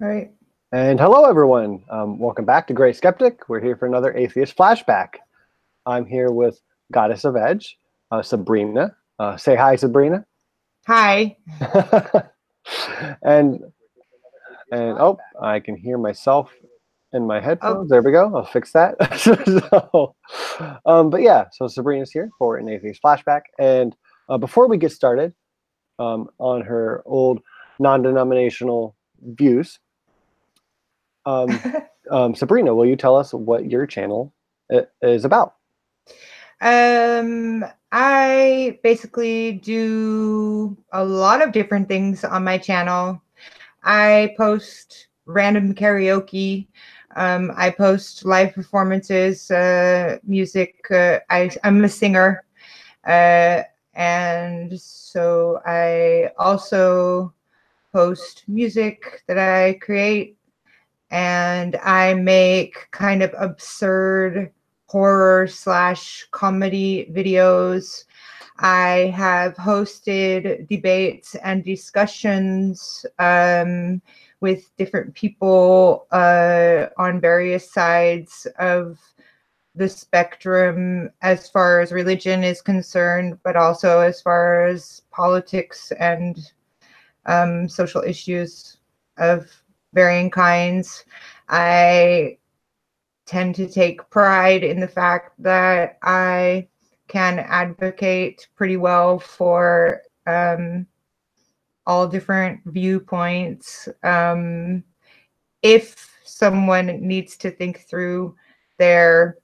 All right. And hello, everyone. Welcome back to Great Skeptic. We're here for another Atheist Flashback. I'm here with Goddess of Edge, Sabrina. Say hi, Sabrina. Hi. and oh, I can hear myself in my Oh, headphones. There we go. I'll fix that. But yeah, so Sabrina's here for an Atheist Flashback. And before we get started on her old non-denominational views, Sabrina, will you tell us what your channel is about? I basically do a lot of different things on my channel. I post random karaoke. I post live performances, music. I'm a singer. And so I also post music that I create, and I make kind of absurd horror/comedy videos. I have hosted debates and discussions with different people on various sides of the spectrum as far as religion is concerned, but also as far as politics and social issues of varying kinds. I tend to take pride in the fact that I can advocate pretty well for all different viewpoints. If someone needs to think through their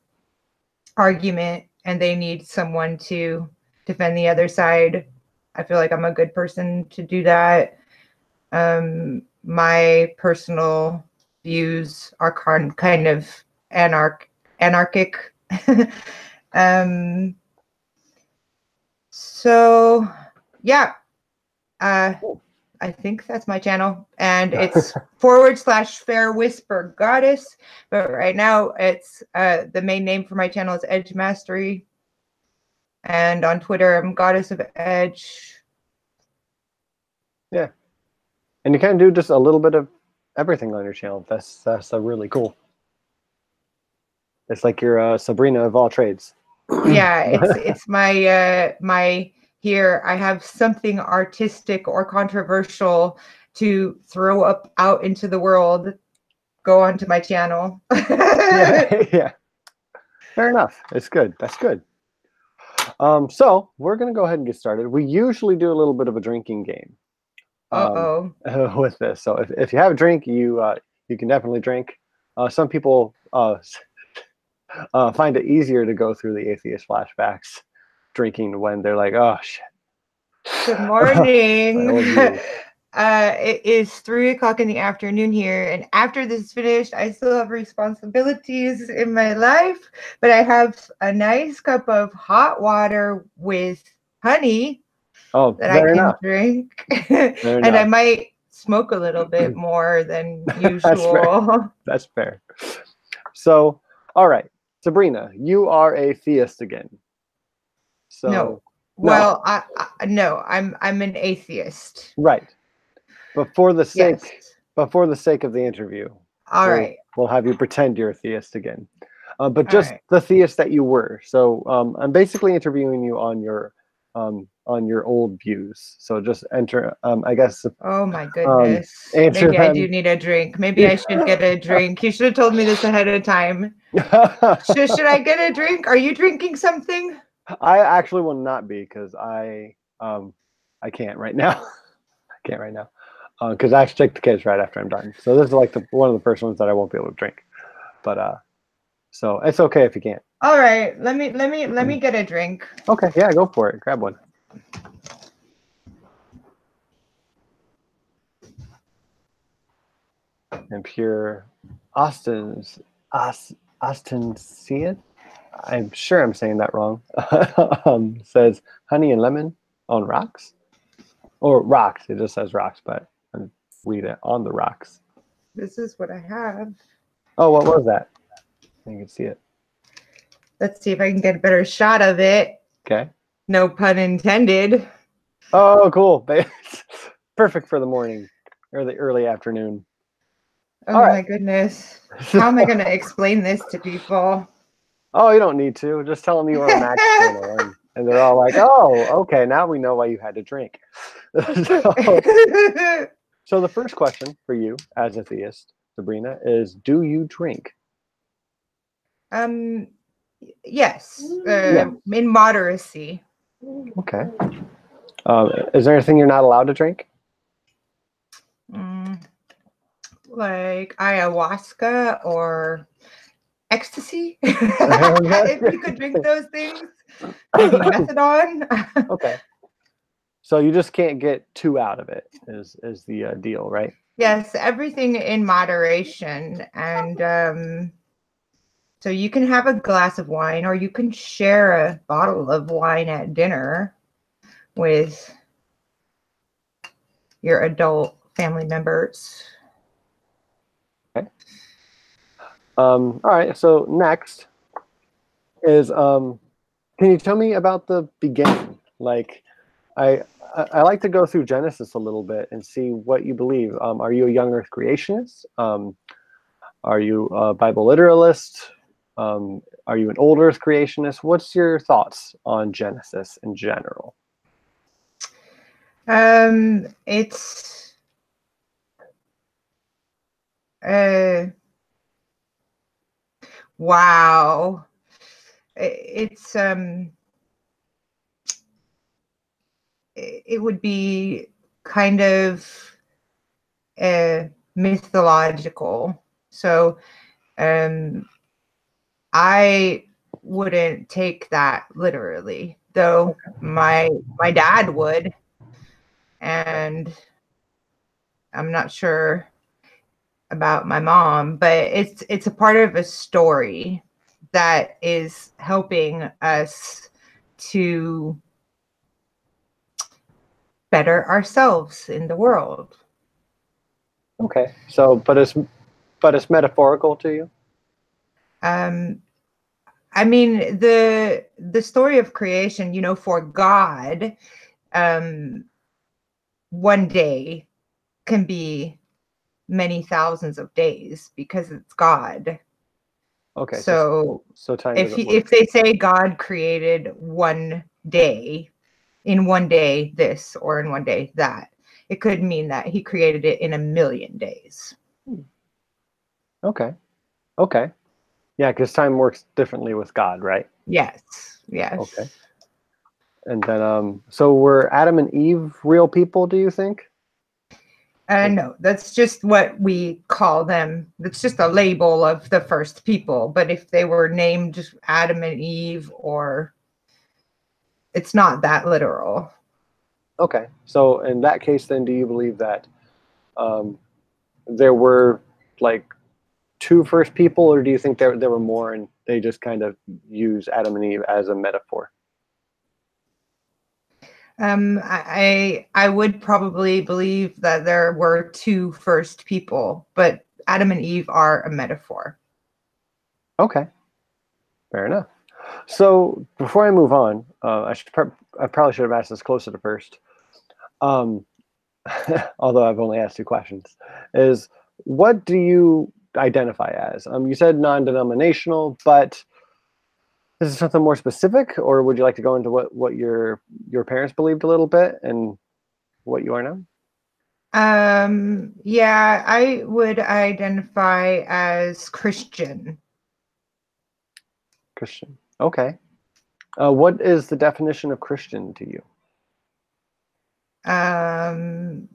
argument and they need someone to defend the other side, I feel like I'm a good person to do that. My personal views are kind of anarchic. So yeah, I think that's my channel, and it's /Fair Whisper Goddess. But right now, it's the main name for my channel is Edge Mastery, and on Twitter, I'm Goddess of Edge. Yeah, and you kind of do just a little bit of everything on your channel. That's really cool. It's like you're Sabrina of all trades. Yeah, it's my here. I have something artistic or controversial to throw up out into the world. Go onto my channel. Yeah. Fair enough. It's good. That's good. So we're gonna go ahead and get started. We usually do a little bit of a drinking game Uh-oh. with this. So if you have a drink, you can definitely drink. Some people find it easier to go through the atheist flashbacks drinking when they're like, oh shit. Good morning. Old It is 3 o'clock in the afternoon here, and after this is finished, I still have responsibilities in my life, but I have a nice cup of hot water with honey Oh, that I fair can enough. drink. Fair And I enough. might smoke a little bit more than That's fair. usual. That's fair. So, all right, Sabrina, you are a theist again. No. So, no, Well, no, I'm an atheist. right. But for the Yes. sake of the interview, All right. we'll have you pretend you're a theist again. But All just right. the theist that you were. So I'm basically interviewing you on your old views. So just enter. I guess Oh my goodness. answer Maybe I do them. need a drink. Maybe I should get a drink. You should have told me this ahead of time. Should I get a drink? Are you drinking something? I actually will not be because I can't right now. I can't right now because I actually take the kids right after I'm done. So this is like one of the first ones that I won't be able to drink. But so it's okay if you can't. All right. Let me get a drink. Okay, yeah, go for it. Grab one. And pure Austin I'm sure I'm saying that wrong. Says honey and lemon on rocks, or rocks. It just says rocks, but I read it on the rocks. This is what I have. Oh, what was that? You can see it. Let's see if I can get a better shot of it. Okay. No pun intended. Oh, cool. Perfect for the morning or the early afternoon. Oh All right. my goodness. How am I going to explain this to people? Oh, you don't need to. Just tell them you were on Mac's channel, and they're all like, "Oh, okay, now we know why you had to drink." So the first question for you as a theist, Sabrina, is: do you drink? Um, yes, Yeah. in moderacy. Okay. Is there anything you're not allowed to drink? Mm, like ayahuasca or ecstasy, if you could drink those things. Maybe methadone. Okay. So you just can't get too out of it is the deal, right? Yes, everything in moderation. And so you can have a glass of wine or you can share a bottle of wine at dinner with your adult family members. Okay. All right. So next is can you tell me about the beginning? Like, I like to go through Genesis a little bit and see what you believe. Are you a young Earth creationist? Are you a Bible literalist? Are you an old Earth creationist? What's your thoughts on Genesis in general? It's wow. It's it would be kind of mythological. So I wouldn't take that literally, though my dad would, and I'm not sure about my mom, but it's a part of a story that is helping us to better ourselves in the world. Okay. So, but it's metaphorical to you. I mean, the story of creation, for God, one day can be many thousands of days because it's God. Okay. So So time if doesn't work. if they say God created one day, in one day this or in one day that, it could mean that he created it in a million days. Okay. Okay. Yeah, because time works differently with God, right? Yes. Okay. Yes. And then, so were Adam and Eve real people, do you think? No, that's just what we call them. That's just a label of the first people. But if they were named Adam and Eve, or it's not that literal. Okay. So in that case, then, do you believe that there were like two first people, or do you think there were more and they just kind of use Adam and Eve as a metaphor? I would probably believe that there were two first people, but Adam and Eve are a metaphor. Okay. Fair enough. So before I move on, I probably should have asked this closer to first. Um, although I've only asked two questions, is what do you identify as? You said non-denominational, but is it something more specific, or would you like to go into what your parents believed a little bit and what you are now? Yeah, I would identify as Christian. Christian. Okay. What is the definition of Christian to you? Um,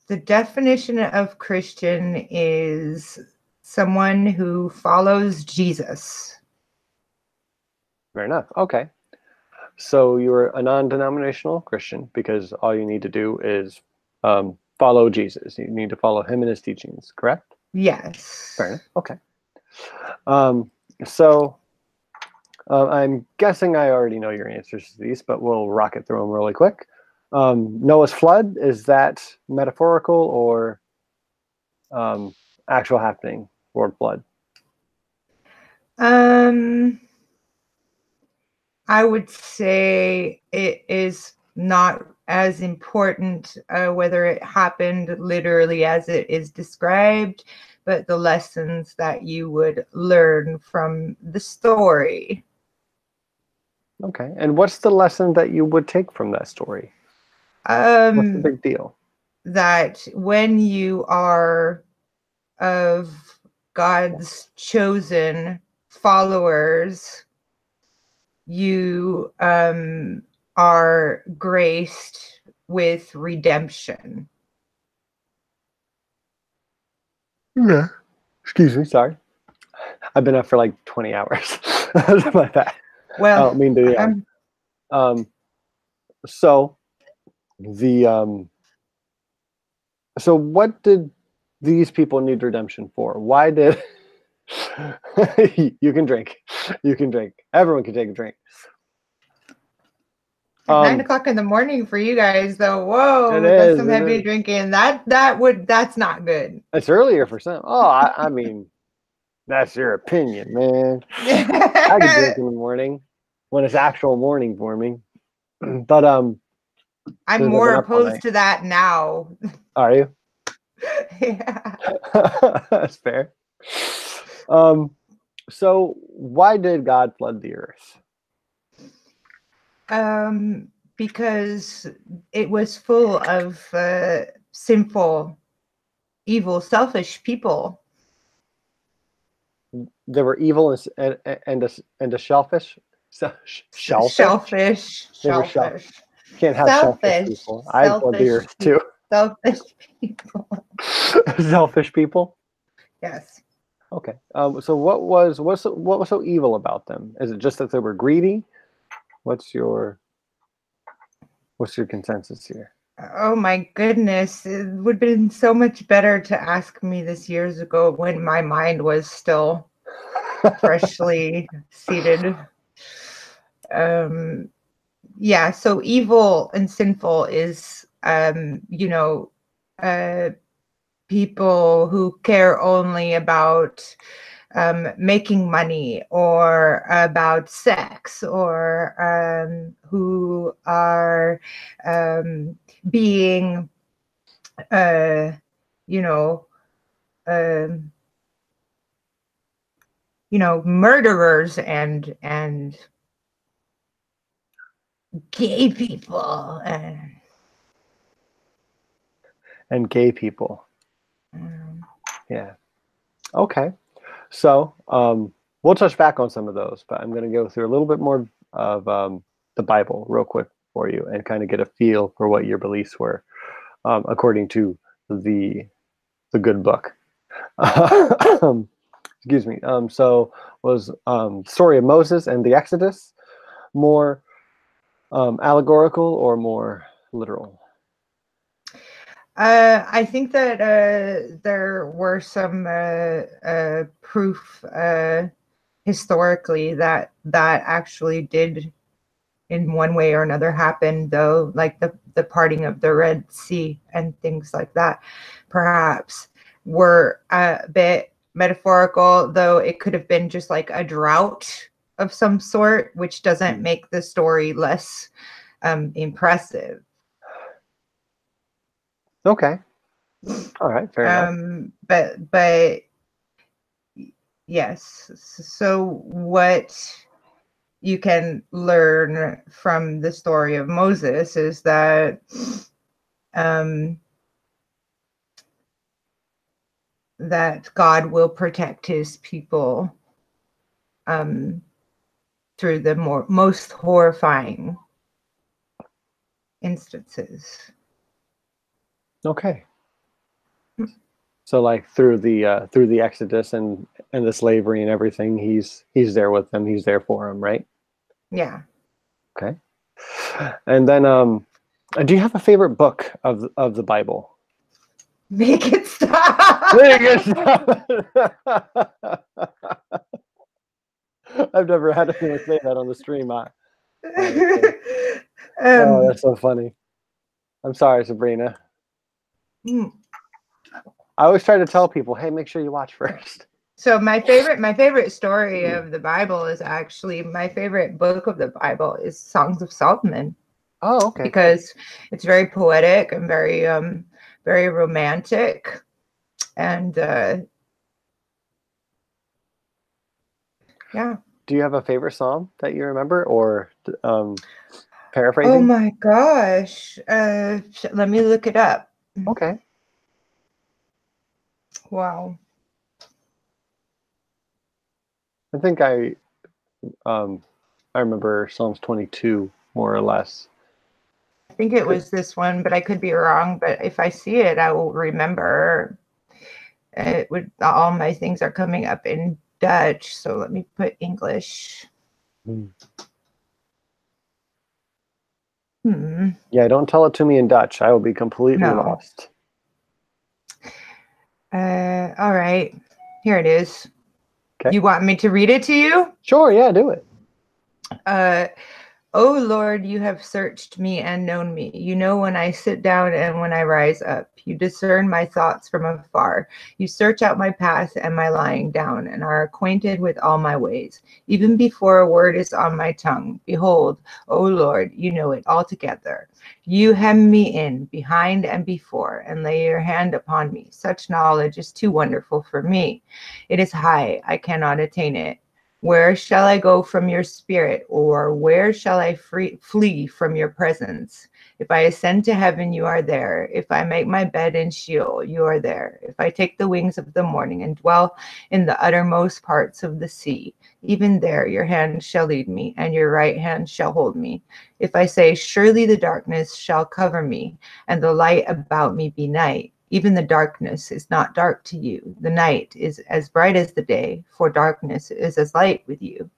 the definition of Christian is someone who follows Jesus. Fair enough. Okay. So you're a non-denominational Christian because all you need to do is follow Jesus. You need to follow him and his teachings, correct? Fair Yes. enough. Okay. Um, so I'm guessing I already know your answers to these, but we'll rocket through them really quick. Noah's flood, is that metaphorical or actual happening or flood? I would say it is not as important whether it happened literally as it is described, but the lessons that you would learn from the story. Okay. And what's the lesson that you would take from that story? What's the big deal? That when you are of God's chosen followers, you are graced with redemption. Yeah. Excuse me. Sorry. I've been up for like 20 hours. Something like that. Well, I don't mean to yell. So the so what did these people need redemption for? Why did you can drink? You can drink. Everyone can take a drink. At 9 o'clock in the morning for you guys, though. Whoa, that's some heavy drinking. That's not good. It's earlier for some. Oh, I mean, that's your opinion, man. I can drink in the morning when it's actual morning for me. But I'm more opposed to that now. Are you? Yeah. That's fair. So why did God flood the earth? Because it was full of sinful, evil, selfish people. There were evil and a shellfish. Shellfish. Can't have selfish people. I'd flood the earth too. Selfish people. Selfish people. Yes. Okay. So what was so evil about them? Is it just that they were greedy? What's your consensus here? Oh my goodness. It would have been so much better to ask me this years ago when my mind was still freshly seated. Yeah, so evil and sinful is people who care only about making money or about sex, or who are being murderers and gay people and gay people. Yeah. Okay. So we'll touch back on some of those, but I'm going to go through a little bit more of the Bible real quick for you and kind of get a feel for what your beliefs were according to the good book. Excuse me. So was story of Moses and the Exodus more allegorical or more literal? I think that there were some proof historically that actually did in one way or another happen, though, like the parting of the Red Sea and things like that perhaps were a bit metaphorical, though it could have been just like a drought of some sort, which doesn't make the story less impressive. Okay. All right. Fair enough. But yes. So what you can learn from the story of Moses is that that God will protect his people through the most horrifying instances. Okay. So like through the Exodus and the slavery and everything, he's there with them. He's there for them, right? Yeah. Okay. And then do you have a favorite book of the Bible? Make it stop. Make it stop. I've never had anyone say that on the stream. Oh, that's so funny. I'm sorry, Sabrina. I always try to tell people, hey, make sure you watch first. So my favorite story of the Bible is actually, my favorite book of the Bible is Songs of Solomon. Oh, okay. because it's very poetic and very romantic. And yeah. Do you have a favorite psalm that you remember, or Oh paraphrasing? my gosh. Let me look it up. Okay. Wow. I think I remember Psalms 22 more or less. I think it was this one, but I could be wrong. But if I see it, I will remember. It would, all my things are coming up in Dutch, so let me put English. Yeah, don't tell it to me in Dutch. I will be completely No. lost. All right. Here it is. Okay. You want me to read it to you? Sure, yeah, do it. O Lord, you have searched me and known me. You know when I sit down and when I rise up. You discern my thoughts from afar. You search out my path and my lying down, and are acquainted with all my ways. Even before a word is on my tongue, behold, O Lord, you know it altogether. You hem me in behind and before, and lay your hand upon me. Such knowledge is too wonderful for me. It is high, I cannot attain it. Where shall I go from your spirit, or where shall I flee from your presence? If I ascend to heaven, you are there. If I make my bed in Sheol, you are there. If I take the wings of the morning and dwell in the uttermost parts of the sea, even there your hand shall lead me, and your right hand shall hold me. If I say, surely the darkness shall cover me, and the light about me be night, even the darkness is not dark to you. The night is as bright as the day, for darkness is as light with you.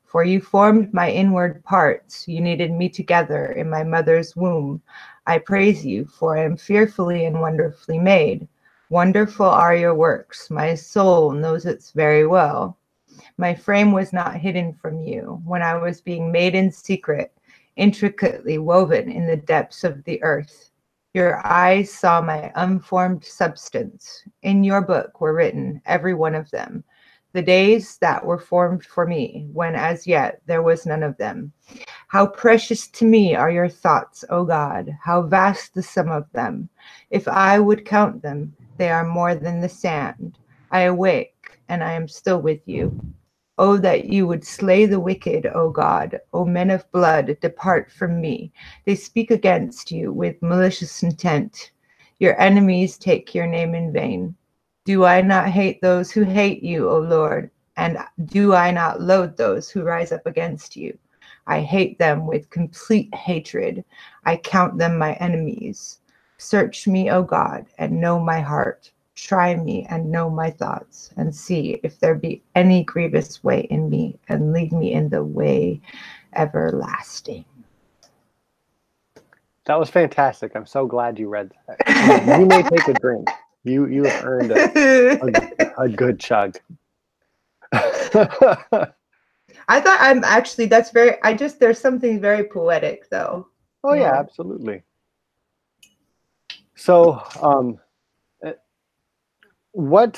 For you formed my inward parts. You knitted me together in my mother's womb. I praise you, for I am fearfully and wonderfully made. Wonderful are your works. My soul knows it very well. My frame was not hidden from you when I was being made in secret, intricately woven in the depths of the earth. Your eyes saw my unformed substance. In your book were written, every one of them, the days that were formed for me, when as yet there was none of them. How precious to me are your thoughts, O God, how vast the sum of them. If I would count them, they are more than the sand. I awake, and I am still with you. Oh, that you would slay the wicked, O God. O men of blood, depart from me. They speak against you with malicious intent. Your enemies take your name in vain. Do I not hate those who hate you, O Lord? And do I not loathe those who rise up against you? I hate them with complete hatred. I count them my enemies. Search me, O God, and know my heart. Try me and know my thoughts, and see if there be any grievous way in me, and lead me in the way everlasting. That was fantastic. I'm so glad you read that. You may take a drink. You have earned a good chug. I thought I'm actually, that's very, there's something very poetic though. Oh yeah, absolutely. So, what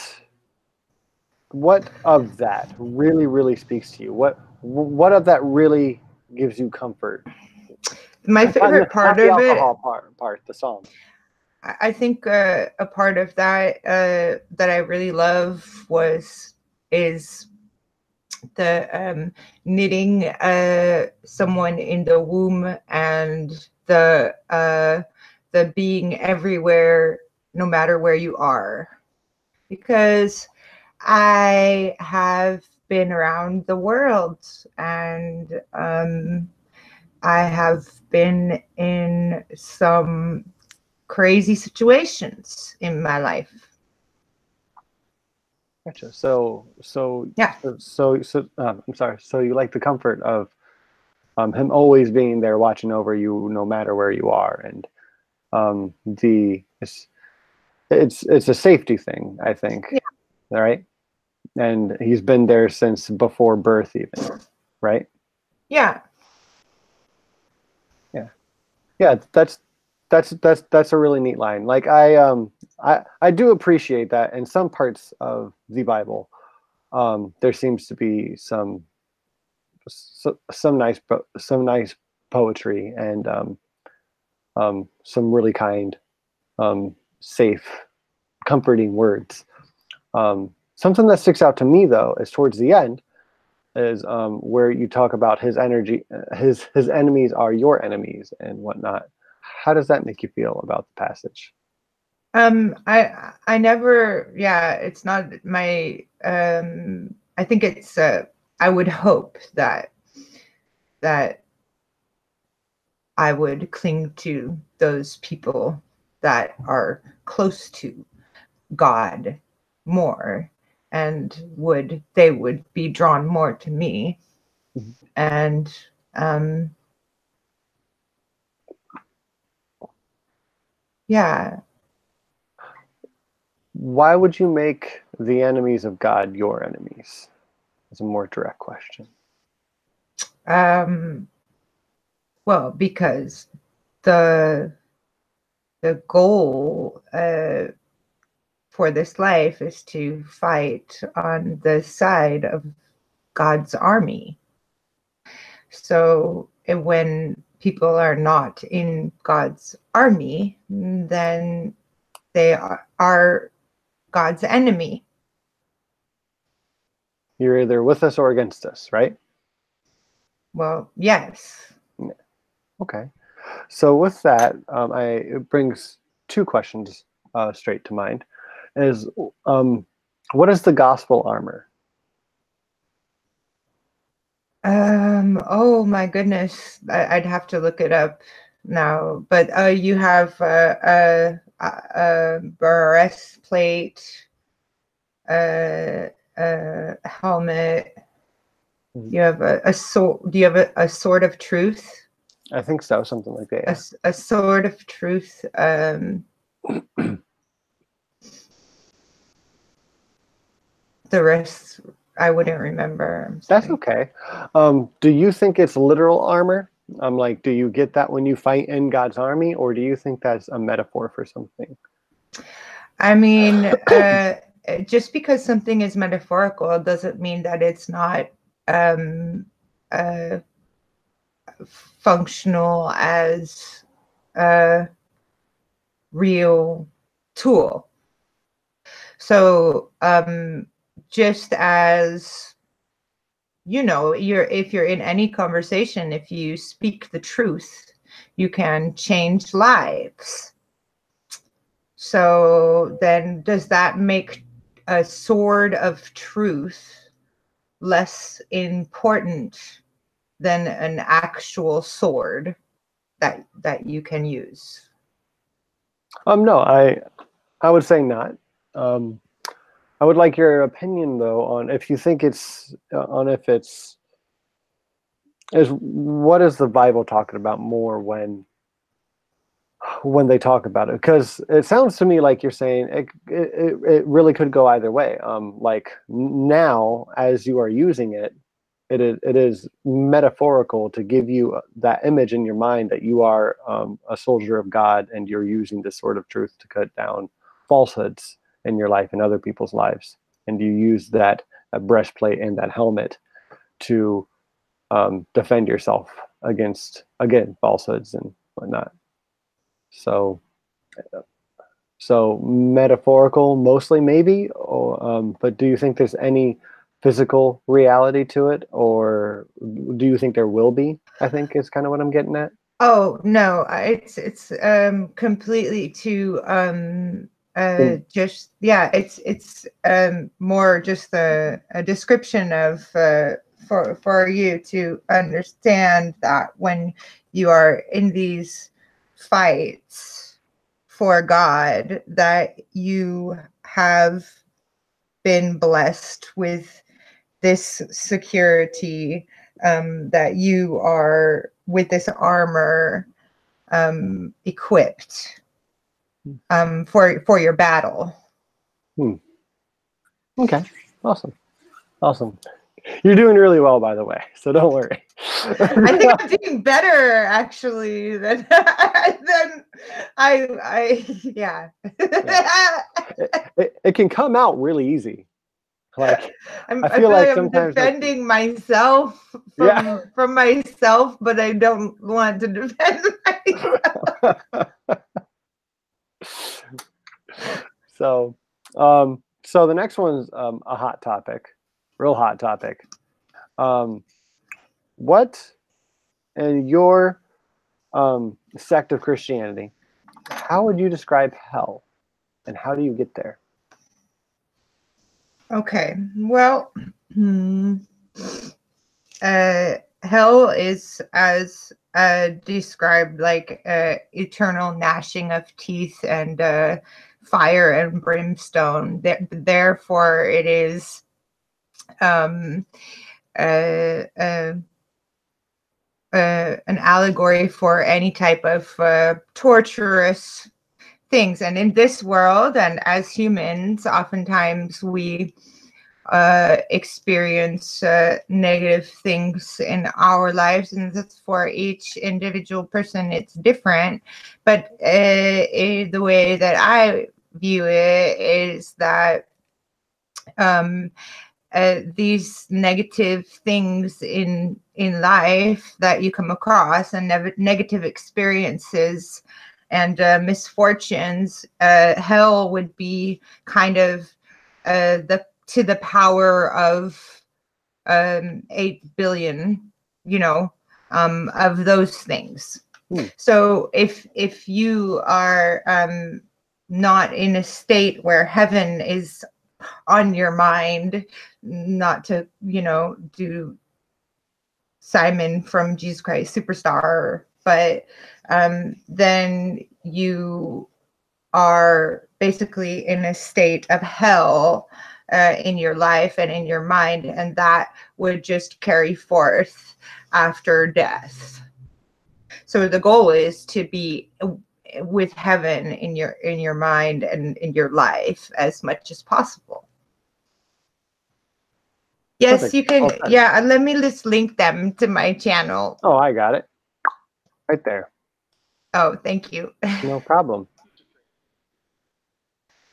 of that really speaks to you? What of that really gives you comfort? My favorite part not the of it, alcohol part, the psalm. I think a part of that that I really love is the knitting someone in the womb, and the being everywhere, no matter where you are, because I have been around the world, and I have been in some crazy situations in my life. Gotcha. So Yeah. I'm sorry. So you like the comfort of him always being there, watching over you, no matter where you are, and it's a safety thing, I think. Yeah. All right. And he's been there since before birth, even, right? Yeah. Yeah, that's a really neat line. Like I do appreciate that in some parts of the Bible. There seems to be some nice poetry, and some really kind, safe, comforting words. Something that sticks out to me though is towards the end is where you talk about his energy, his enemies are your enemies and whatnot. How does that make you feel about the passage? I never, yeah, it's not my, I think it's, I would hope that I would cling to those people that are close to God more, and they would be drawn more to me. Mhm. And yeah. Why would you make the enemies of God your enemies? It's a more direct question. Well, because the goal for this life is to fight on the side of God's army. So when people are not in God's army, then they are God's enemy. You're either with us or against us, right? Well, yes. Okay. So with that, it brings two questions straight to mind. Is what is the gospel armor? Oh my goodness, I'd have to look it up now. But you have a breastplate, a helmet. You have a sword. Do you have a sword of truth? I think so, something like that. Yeah. A sword of truth. The rest I wouldn't remember. That's okay. Do you think it's literal armor? Like, do you get that when you fight in God's army, or do you think that's a metaphor for something? I mean, just because something is metaphorical doesn't mean that it's not uh, functional as a real tool. So just as, you know, if you're in any conversation, if you speak the truth, you can change lives. So then does that make a sword of truth less important than an actual sword that you can use? No, I would say not. I would like your opinion though on if you think it's on if it's is what is the Bible talking about more when they talk about it, because it sounds to me like you're saying it really could go either way. Like now as you are using it, it is metaphorical to give you that image in your mind that you are a soldier of God and you're using this sort of truth to cut down falsehoods in your life and other people's lives, and you use that breastplate and that helmet to defend yourself against, again, falsehoods and whatnot. So metaphorical mostly, maybe, or, but do you think there's any physical reality to it, or do you think there will be? I think is kind of what I'm getting at. Oh no, it's completely to just, yeah, it's more just a description of for you to understand that when you are in these fights for God, that you have been blessed with this security, that you are with this armor equipped for your battle. Okay, awesome. You're doing really well, by the way, so don't worry. I think I'm doing better actually than I yeah. It can come out really easy. Like, I I feel feel like like I'm sometimes, like, defending myself yeah. from myself, but I don't want to defend myself. So, so the next one's a hot topic, real hot topic. What in your sect of Christianity, how would you describe hell, and how do you get there? Okay, well, hell is as described like eternal gnashing of teeth and fire and brimstone. Therefore, it is um, uh, uh, an allegory for any type of torturous things. And in this world, and as humans, oftentimes we experience negative things in our lives, and that's for each individual person, it's different. But the way that I view it is that these negative things in life that you come across, and negative experiences and misfortunes, hell would be kind of the to the power of 8 billion, of those things. So if you are not in a state where heaven is on your mind, not to do Simon from Jesus Christ Superstar, but then you are basically in a state of hell in your life and in your mind, and that would just carry forth after death. So the goal is to be with heaven in your mind and in your life as much as possible. Yes, Perfect. you can. Well said. Yeah, let me just link them to my channel. Oh, I got it right there. Oh, thank you. No problem.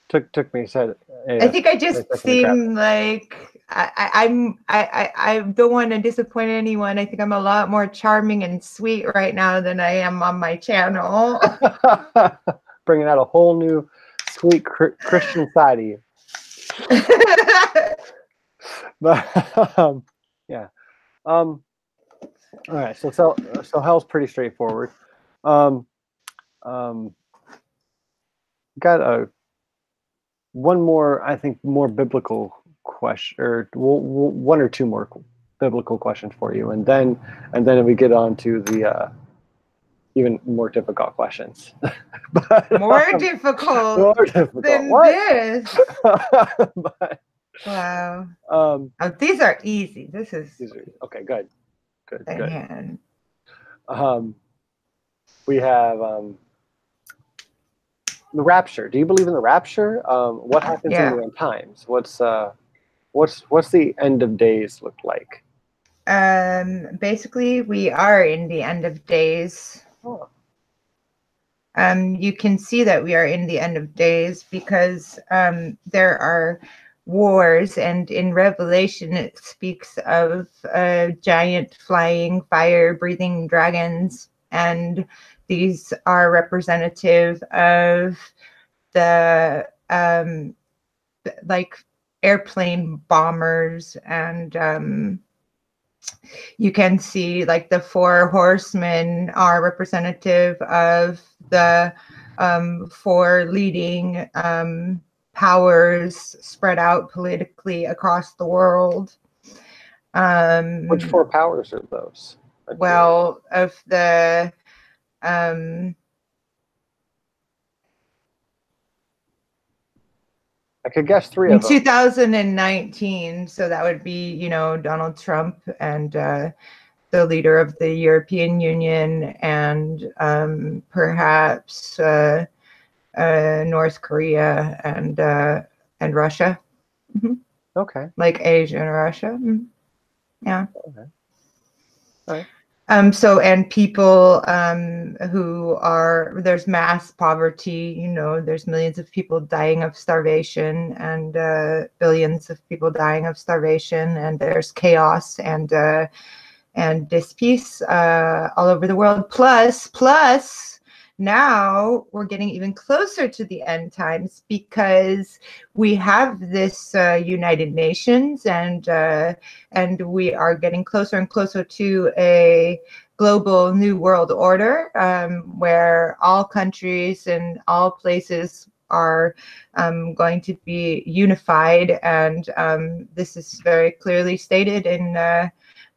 Took me a second. I think I just seem like I don't want to disappoint anyone. I think I'm a lot more charming and sweet right now than I am on my channel. Bringing out a whole new sweet Christian side of you. But yeah. All right. So hell's pretty straightforward. Got one more, I think, more biblical question, or one or two more biblical questions for you, and then we get on to the even more difficult questions. But, more difficult than what? this. But, wow. These are easy. This is okay. Good. Hand. We have the rapture. Do you believe in the rapture? What happens in the end times? What's the end of days look like? Basically, we are in the end of days. Oh. You can see that we are in the end of days because there are wars, and in Revelation it speaks of giant flying fire-breathing dragons, and these are representative of the like airplane bombers, and you can see like the 4 horsemen are representative of the 4 leading powers spread out politically across the world. Which 4 powers are those? Well, of the I could guess 3 in of them. 2019, so that would be, Donald Trump and the leader of the European Union, and perhaps North Korea and Russia. Mm-hmm. Okay. Like Asia and Russia. Mm-hmm. Yeah. Okay. All right. So, and people who are, there's mass poverty, you know, there's millions of people dying of starvation and billions of people dying of starvation, and there's chaos and dispeace all over the world. Plus, now we're getting even closer to the end times because we have this United Nations, and we are getting closer and closer to a global new world order, where all countries and all places are going to be unified, and this is very clearly stated in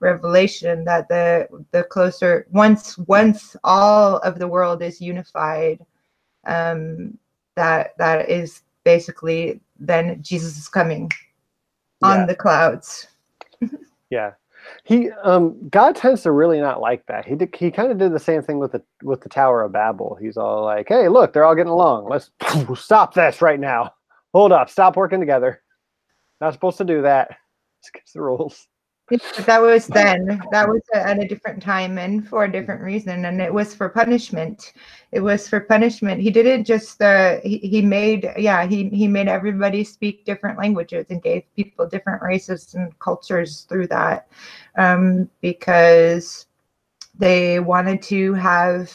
Revelation that the closer, once all of the world is unified, that is basically then Jesus is coming on the clouds. Yeah, God tends to really not like that. He kind of did the same thing with the Tower of Babel. He's all like, "Hey, look, they're all getting along. Let's stop this right now. Hold up, stop working together. Not supposed to do that. It's against the rules." But that was then. That was at a different time and for a different reason, and it was for punishment. It was for punishment. He didn't just he made he made everybody speak different languages and gave people different races and cultures through that, because they wanted to have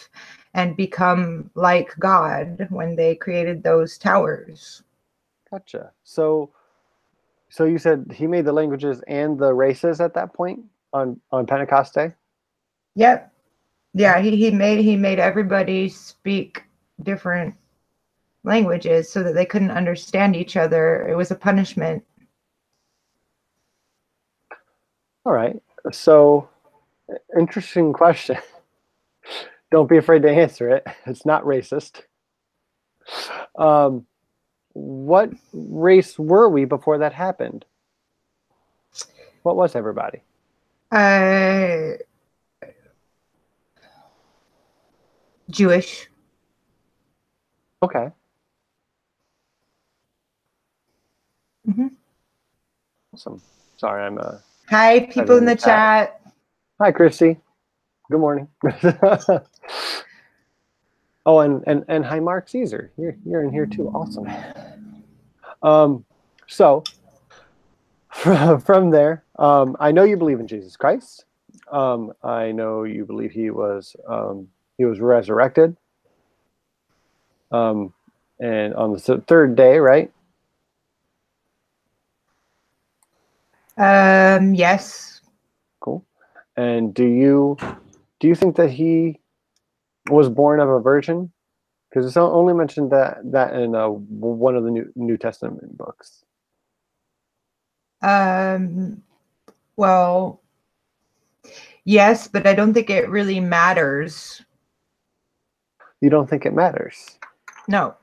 and become like God when they created those towers. Gotcha. So you said he made the languages and the races at that point on Pentecost Day? Yep. Yeah, he made everybody speak different languages so that they couldn't understand each other. It was a punishment. All right. So, interesting question. Don't be afraid to answer it. It's not racist. What race were we before that happened? What was everybody? Jewish. Okay. Mm-hmm. Awesome. Sorry, I'm Hi, people in the chat. Hi, Christy. Good morning. Oh, and hi, Mark Caesar. You're in here too. Awesome. So from there, I know you believe in Jesus Christ. I know you believe he was resurrected. And on the third day, right? Yes. Cool. And do you think that he was born of a virgin? Because it's only mentioned that in one of the New Testament books. Well, yes, but I don't think it really matters. You don't think it matters? No.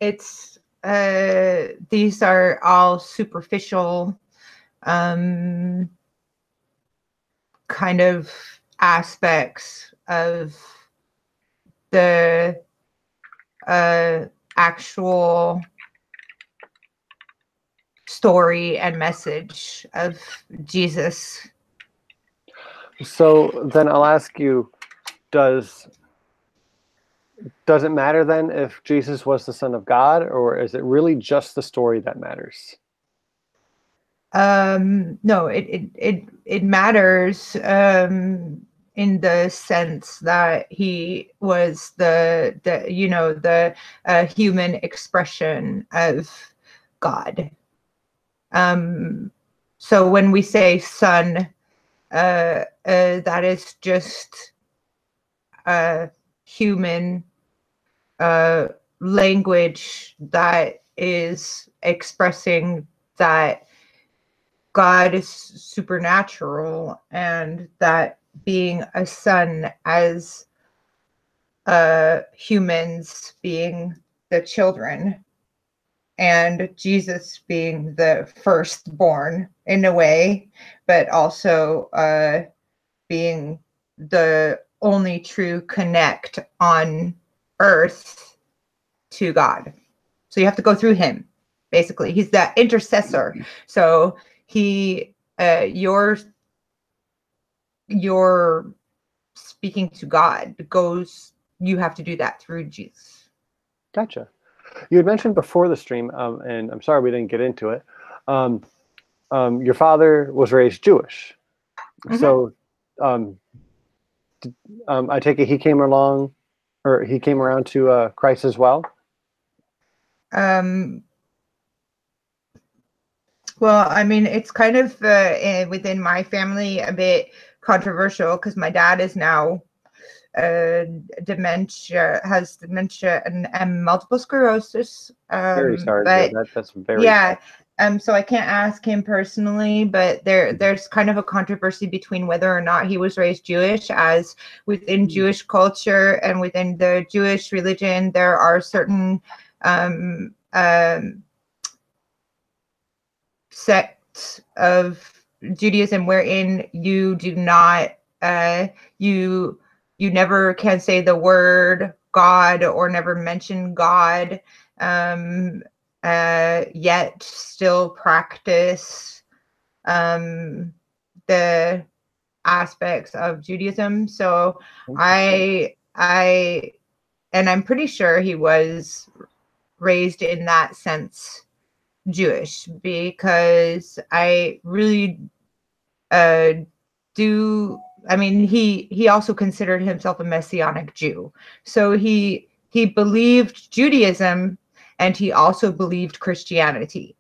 It's these are all superficial kind of aspects of the actual story and message of Jesus. So then I'll ask you, does it matter then if Jesus was the Son of God, or is it really just the story that matters? No, it matters in the sense that he was the human expression of God. So when we say son, that is just human language that is expressing that God is supernatural, and that being a son as humans being the children, and Jesus being the firstborn in a way, but also being the only true connect on earth to God. So you have to go through him. Basically, he's that intercessor. So he, your you're speaking to God you have to do that through Jesus. Gotcha. You had mentioned before the stream, and I'm sorry we didn't get into it. Your father was raised Jewish, so I take it he came around to Christ as well. Well, I mean, it's kind of within my family a bit controversial because my dad is now has dementia and multiple sclerosis. Very sorry to hear But that. That's very yeah, sad. so I can't ask him personally, but there's kind of a controversy between whether or not he was raised Jewish, as within Jewish culture and within the Jewish religion, there are certain sects of Judaism wherein you do not you never can say the word God or never mention God, yet still practice the aspects of Judaism. So and I'm pretty sure he was raised in that sense Jewish, because I really I mean, he also considered himself a Messianic Jew. So he believed Judaism and he also believed Christianity.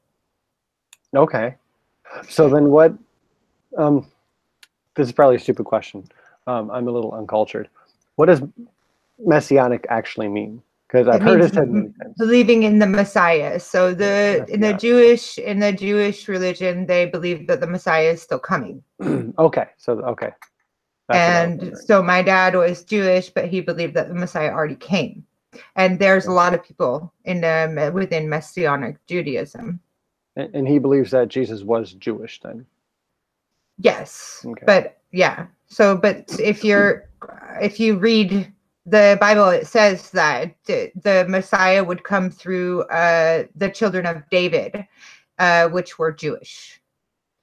Okay. So then what, this is probably a stupid question. I'm a little uncultured. What does Messianic actually mean? Because I've heard it said many times. Believing in the Messiah. So in the Jewish religion, they believe that the Messiah is still coming. Okay. Okay. And so my dad was Jewish, but he believed that the Messiah already came. And there's a lot of people within Messianic Judaism. And he believes that Jesus was Jewish then. Yes. Okay. But yeah. So, but if you read the Bible, it says that the Messiah would come through the children of David, which were Jewish.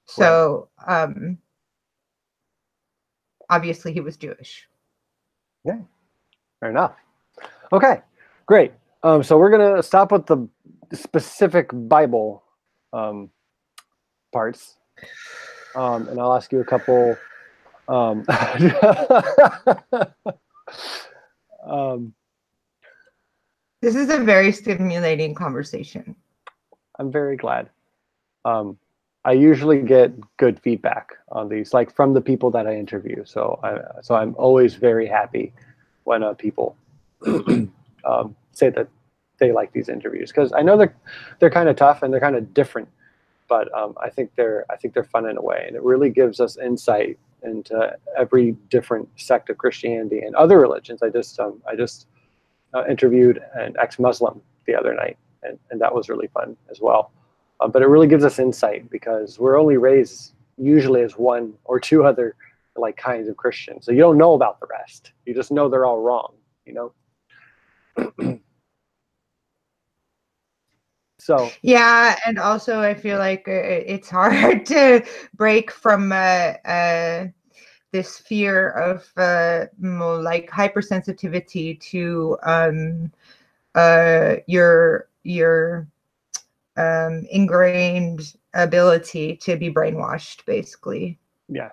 So obviously he was Jewish. Yeah, fair enough. Okay, great. So we're gonna stop with the specific Bible parts, and I'll ask you a couple. This is a very stimulating conversation. I'm very glad. I usually get good feedback on these, like from the people that I interview. So I'm always very happy when people say that they like these interviews, because I know they're kind of tough and they're kind of different, but I think they're fun in a way, and it really gives us insight into every different sect of Christianity and other religions. I just interviewed an ex-Muslim the other night, and that was really fun as well. But it really gives us insight, because we're only raised usually as one or two other like kinds of Christians. So you don't know about the rest. You just know they're all wrong, you know? So yeah, and also I feel like it's hard to break from this fear of like hypersensitivity to your ingrained ability to be brainwashed, basically. yeah,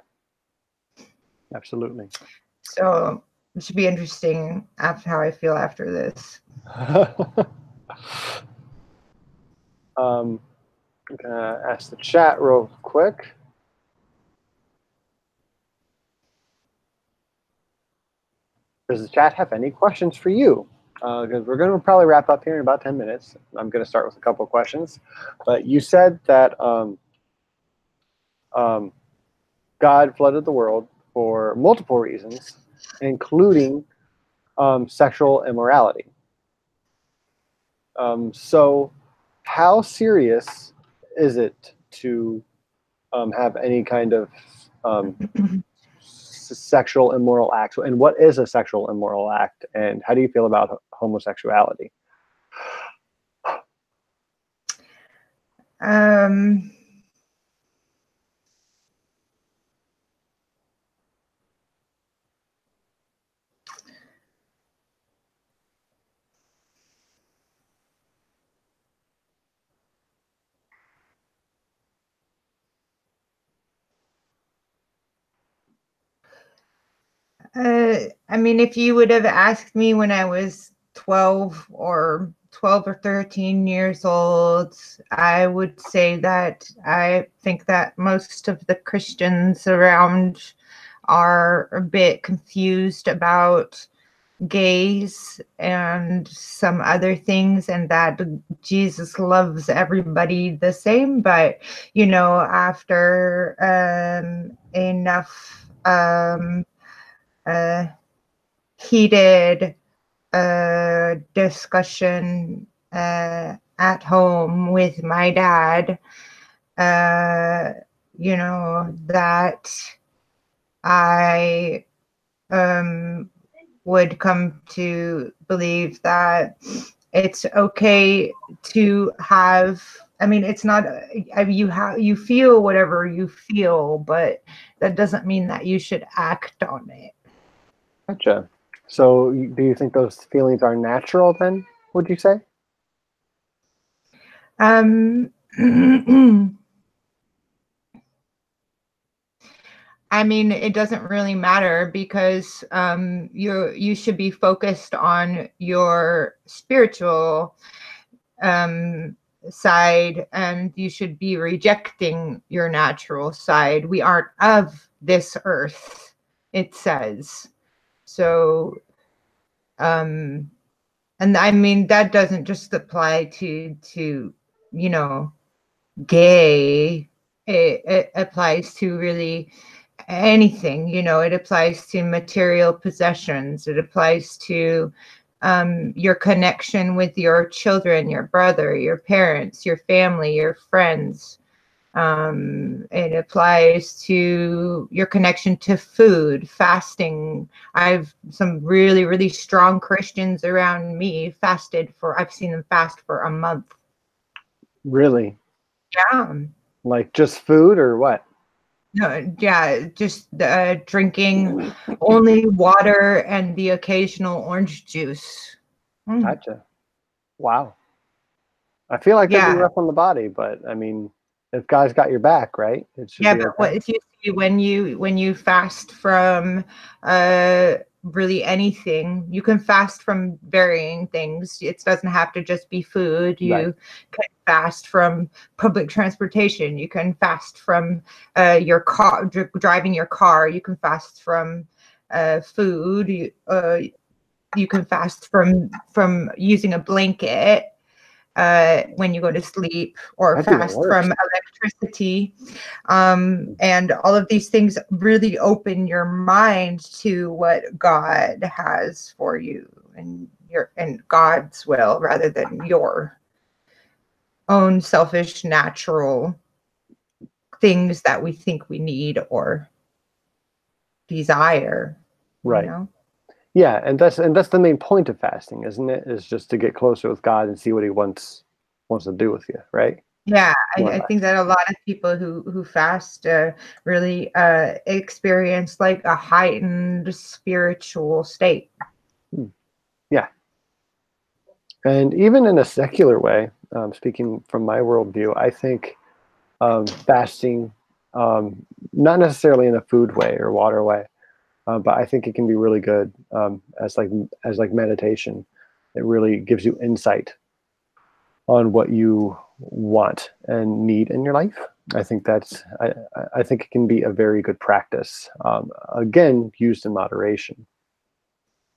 absolutely. So it should be interesting after how I feel after this. I'm gonna ask the chat real quick. Does the chat have any questions for you? Because we're going to probably wrap up here in about 10 minutes. I'm going to start with a couple of questions. But you said that God flooded the world for multiple reasons, including sexual immorality. So how serious is it to have any kind of sexual immoral acts? And what is a sexual immoral act? And how do you feel about homosexuality? I, 'Cause we're going to probably wrap up here in about 10 minutes. I'm going to start with a couple of questions. But you said that God flooded the world for multiple reasons, including sexual immorality. So how serious is it to have any kind of sexual immoral acts? And how do you feel about homosexuality? I mean, if you would have asked me when I was 12 or 13 years old, I would say that I think that most of the Christians around are a bit confused about gays and some other things, and that Jesus loves everybody the same. But, after enough uh, heated discussion at home with my dad, that I would come to believe that it's okay to have. I mean, it's not. You feel whatever you feel, but that doesn't mean that you should act on it. Gotcha. So do you think those feelings are natural then, would you say? I mean, it doesn't really matter because you should be focused on your spiritual side, and you should be rejecting your natural side. We aren't of this earth, it says. So, and I mean, that doesn't just apply to gay. It applies to really anything. It applies to material possessions. It applies to your connection with your children, your brother, your parents, your family, your friends. It applies to your connection to food, fasting. I've some really, really strong Christians around me I've seen them fast for a month. Really? Yeah. Like just food or what? No, yeah, just drinking only water and the occasional orange juice. Gotcha. Wow. I feel like that'd be Yeah. rough on the body, but I mean, if God's got your back, right? It should Yeah, be but okay. what if you see when you fast from really anything, you can fast from varying things. It doesn't have to just be food. You Right. can fast from public transportation. You can fast from your car, driving your car. You can fast from food. You can fast from using a blanket when you go to sleep, or That'd be the fast worst. from electricity. And all of these things really open your mind to what God has for you and God's will, rather than your own selfish, natural things that we think we need or desire. Right. Yeah, and that's the main point of fasting, isn't it? Is just to get closer with God and see what He wants to do with you, right? Yeah, More or I less. think that a lot of people who fast really experience like a heightened spiritual state. Yeah. And even in a secular way, speaking from my worldview, I think fasting, not necessarily in a food way or water way, but I think it can be really good as like meditation. It really gives you insight on what you want and need in your life. I think I think it can be a very good practice. Again, used in moderation.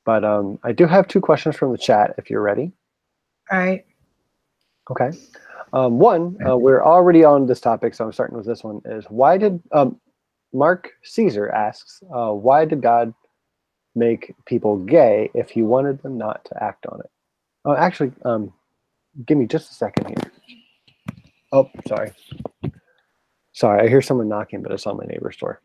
But I do have 2 questions from the chat if you're ready. All right. Okay. One, we're already on this topic, so I'm starting with this one, is why did Mark Caesar asks, why did God make people gay if He wanted them not to act on it? Actually, give me just a second here. Oh, sorry. Sorry, I hear someone knocking, but it's on my neighbor's door.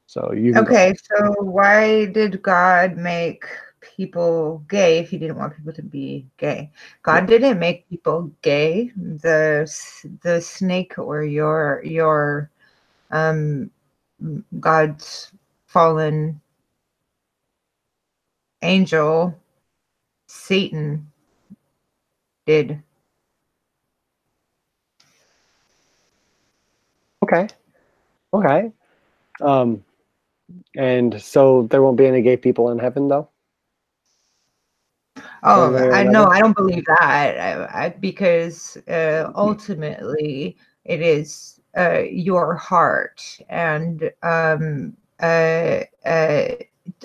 So you can Okay, so why did God make people gay if He didn't want people to be gay? God didn't make people gay. The snake, or your God's fallen angel, Satan, did. Okay. Okay. And so there won't be any gay people in heaven, though? One Oh, way or I know. another? I don't believe that. Because ultimately it is your heart, and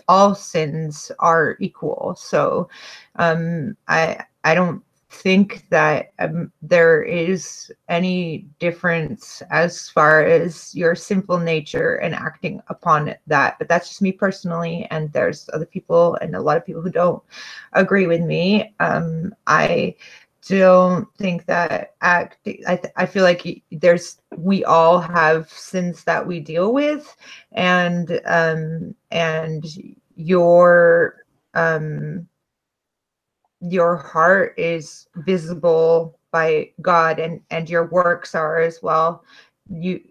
all sins are equal. So I don't think that there is any difference as far as your sinful nature and acting upon that. But that's just me personally, and there's other people and a lot of people who don't agree with me. I don't think that I feel like we all have sins that we deal with, and your heart is visible by God, and your works are as well. You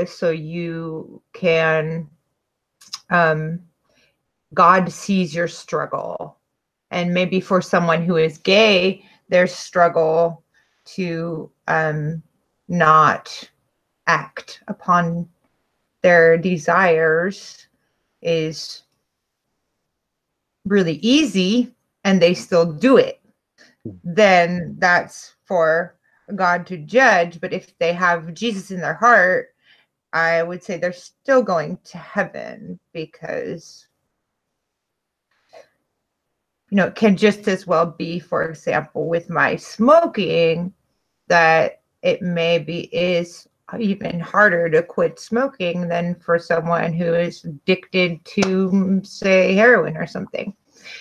so you can God sees your struggle. And maybe for someone who is gay, their struggle to not act upon their desires is really easy, and they still do it. Then that's for God to judge. But if they have Jesus in their heart, I would say they're still going to heaven, because it can just as well be, for example, with my smoking, that it maybe is even harder to quit smoking than for someone who is addicted to, say, heroin or something.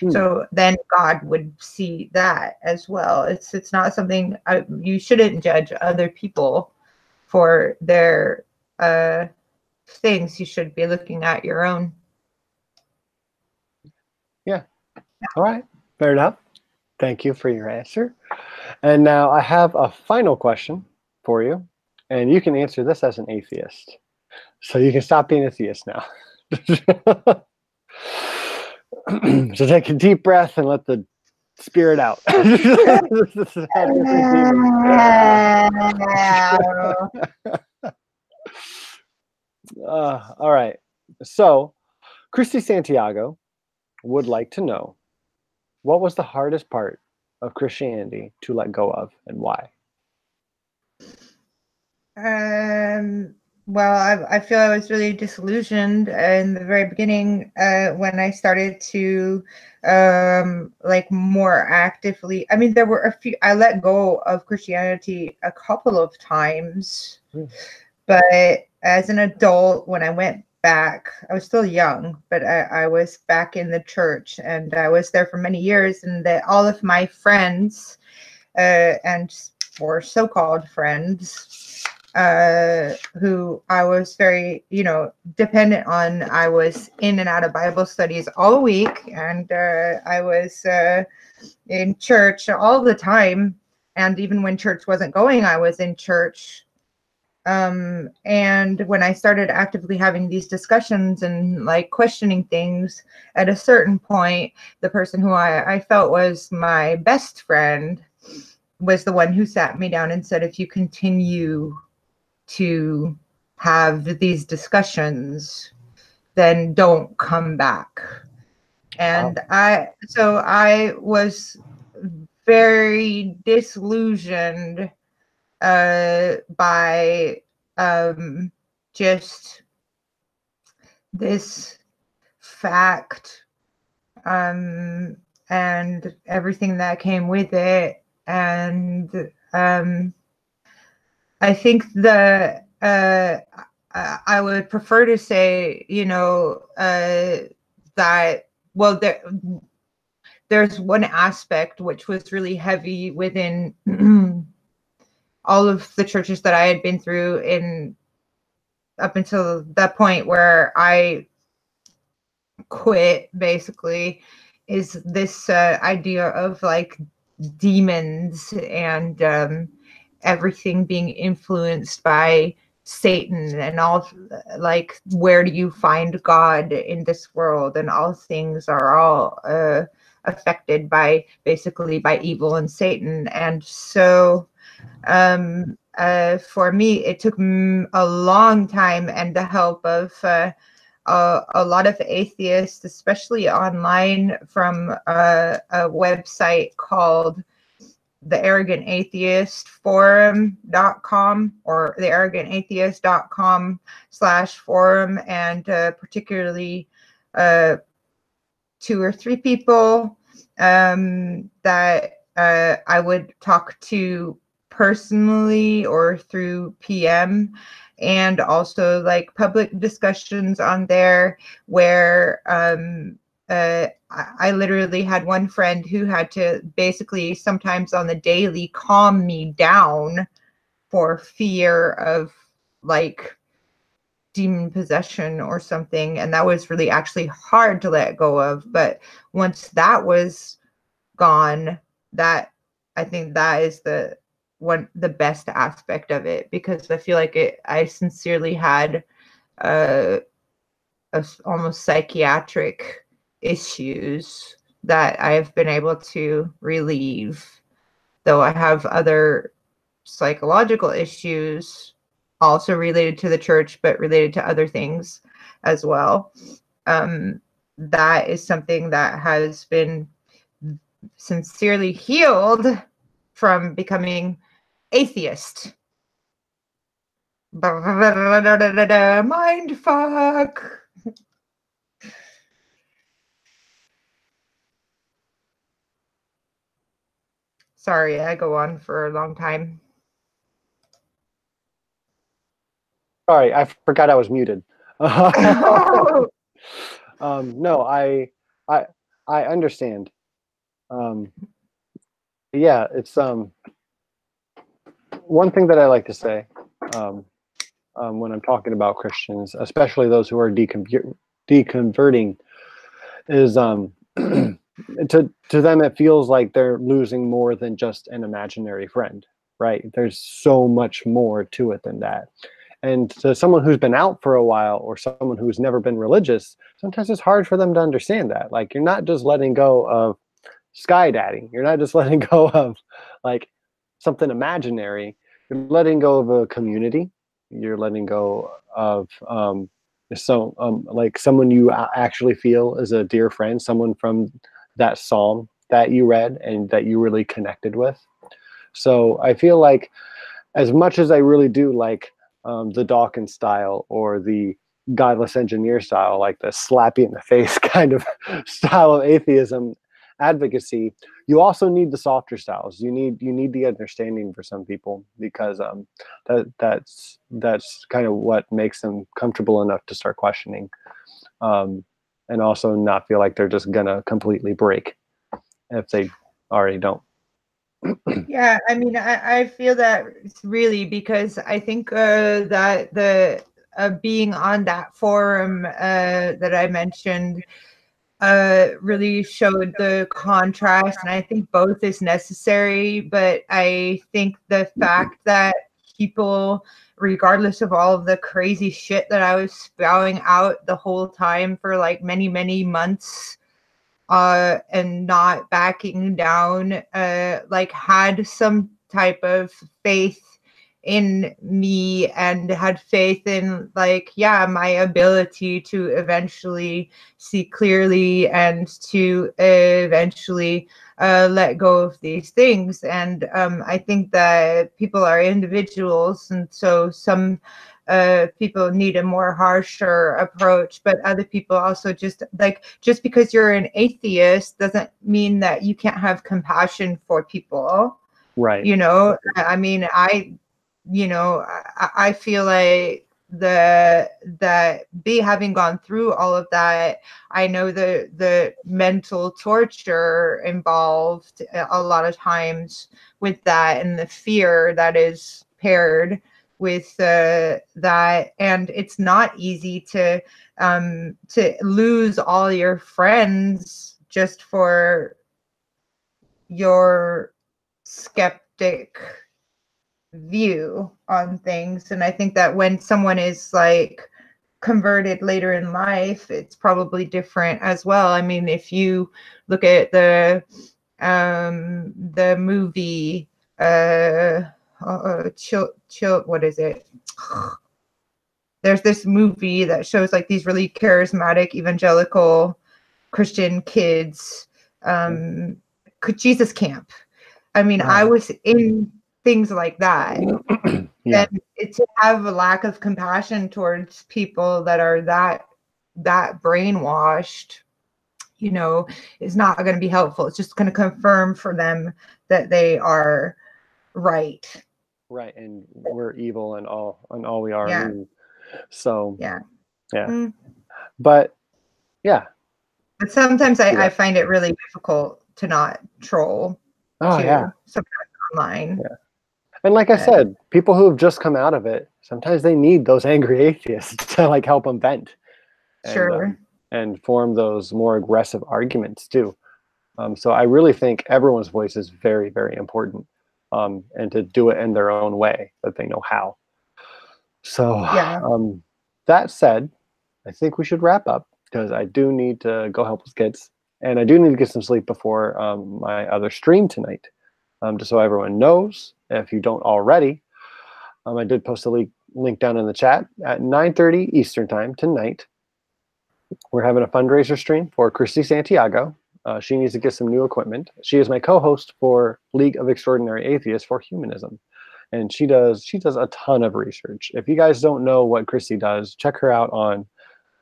So then God would see that as well. It's not something you shouldn't judge other people for their things. You should be looking at your own. Yeah. All right. Fair enough. Thank you for your answer. And now I have a final question for you, and you can answer this as an atheist. So you can stop being a theist now. So take a deep breath and let the spirit out. All right. So Christy Santiago would like to know, what was the hardest part of Christianity to let go of, and why? Well, I feel I was really disillusioned in the very beginning when I started to more actively. I mean, there were a few. I let go of Christianity a couple of times, but as an adult, when I went back, I was still young, but I was back in the church, and I was there for many years, and all of my friends and or so-called friends who I was very, dependent on. I was in and out of Bible studies all week, and I was in church all the time. And even when church wasn't going, I was in church. And when I started actively having these discussions and questioning things, at a certain point, the person who I felt was my best friend was the one who sat me down and said, if you continue to have these discussions, then don't come back. And Wow. I was very disillusioned by just this fact and everything that came with it. And I think I would prefer to say, that, well, there's one aspect which was really heavy within all of the churches that I had been through up until that point where I quit, basically, is this idea of demons and everything being influenced by Satan, and all, where do you find God in this world? And all things are all affected by, basically, by evil and Satan. And so for me, it took a long time and the help of a lot of atheists, especially online, from a website called the Arrogant Atheist Forum.com or the arrogantatheist.com/forum, and particularly 2 or 3 people that I would talk to personally or through PM, and also like public discussions on there where I literally had one friend who had to basically sometimes on the daily calm me down for fear of like demon possession or something, and that was really actually hard to let go of. But once that was gone, that I think that is the best aspect of it, because I feel like I sincerely had almost psychiatric issues that I've been able to relieve, though I have other psychological issues also related to the church, but related to other things as well. That is something that has been sincerely healed from becoming atheist. Mind fuck. Sorry, I go on for a long time. Sorry, I forgot I was muted. No, I understand. Yeah, it's one thing that I like to say when I'm talking about Christians, especially those who are deconverting, is to them it feels like they're losing more than just an imaginary friend, right? There's so much more to it than that. And to someone who's been out for a while, or someone who's never been religious, sometimes it's hard for them to understand that. Like, you're not just letting go of sky daddy. You're not just letting go of like something imaginary. You're letting go of a community. You're letting go of like someone you actually feel is a dear friend, someone from that psalm that you read and that you really connected with. So I feel like, as much as I really do like the Dawkins style or the godless engineer style, like the slap you in the face kind of style of atheism advocacy, you also need the softer styles. You need the understanding for some people, because that's kind of what makes them comfortable enough to start questioning, and also not feel like they're just gonna completely break if they already don't. Yeah, I mean, I feel that really, because I think that the being on that forum that I mentioned really showed the contrast, and I think both is necessary. But I think the fact that people, regardless of all of the crazy shit that I was spouting out the whole time for like many, many months, and not backing down, like had some type of faith in me, and had faith in like, yeah, my ability to eventually see clearly and to eventually let go of these things. And I think that people are individuals, and so some people need a more harsher approach, but other people also just because you're an atheist doesn't mean that you can't have compassion for people, Right. you know. I mean, I feel like having gone through all of that, I know the mental torture involved a lot of times with that, and the fear that is paired with that. And it's not easy to lose all your friends just for your skeptic view on things. And I think that when someone is like converted later in life, it's probably different as well. I mean, if you look at the movie, what is it? There's this movie that shows like these really charismatic evangelical Christian kids, Jesus Camp. I mean, I was in things like that. Yeah. And to have a lack of compassion towards people that are that brainwashed, you know, is not going to be helpful. It's just going to confirm for them that they are right. Right, and we're evil and all we are. Yeah. So yeah. But yeah. But sometimes I find it really difficult to not troll. Sometimes online. Yeah. And like I said, people who have just come out of it, sometimes they need those angry atheists to like help them vent. Sure. And form those more aggressive arguments too. So I really think everyone's voice is very, very important. And to do it in their own way that they know how. So that said, I think we should wrap up because I do need to go help with kids. And I do need to get some sleep before my other stream tonight. Just so everyone knows, if you don't already, I did post a link down in the chat at 9:30 Eastern time tonight. We're having a fundraiser stream for Christy Santiago. She needs to get some new equipment. She is my co-host for League of Extraordinary Atheists for Humanism. And she does a ton of research. If you guys don't know what Christy does, check her out on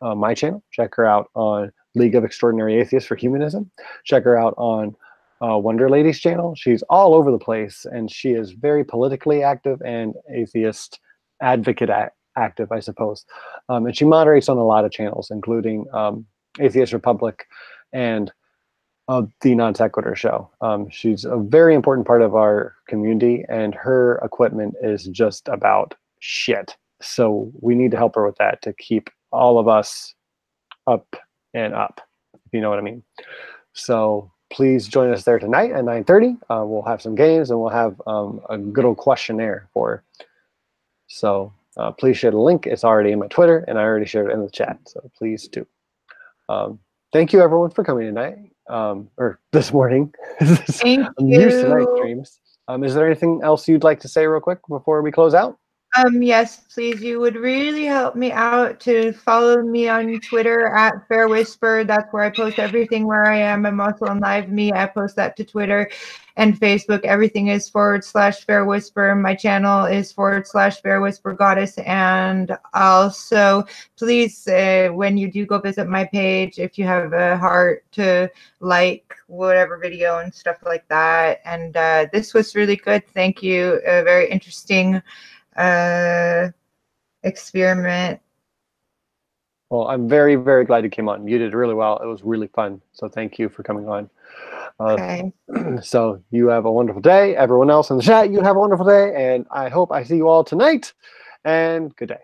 my channel. Check her out on League of Extraordinary Atheists for Humanism. Check her out on Wonder Lady's channel. She's all over the place, and she is very politically active and atheist advocate active, I suppose. And she moderates on a lot of channels, including Atheist Republic and the Non Sequitur Show. She's a very important part of our community, and her equipment is just about shit. So we need to help her with that to keep all of us up and up, if you know what I mean. So please join us there tonight at 9:30. We'll have some games and we'll have a good old questionnaire for her. So please share the link. It's already in my Twitter and I already shared it in the chat. So please do. Thank you everyone for coming tonight. Or this morning. Thank I'm you. used to night streams. Is there anything else you'd like to say real quick before we close out? Yes, please. You would really help me out to follow me on Twitter at Fair Whisper. That's where I post everything where I am. I'm also on Live Me. I post that to Twitter and Facebook. Everything is /Fair Whisper. My channel is /Fair Whisper Goddess. And also, please, when you do go visit my page, if you have a heart to like whatever video and stuff like that. And this was really good. Thank you. Very interesting experiment. Well, I'm very, very glad you came on. You did really well. It was really fun. So thank you for coming on. Okay. So you have a wonderful day. Everyone else in the chat, you have a wonderful day. And I hope I see you all tonight. And good day.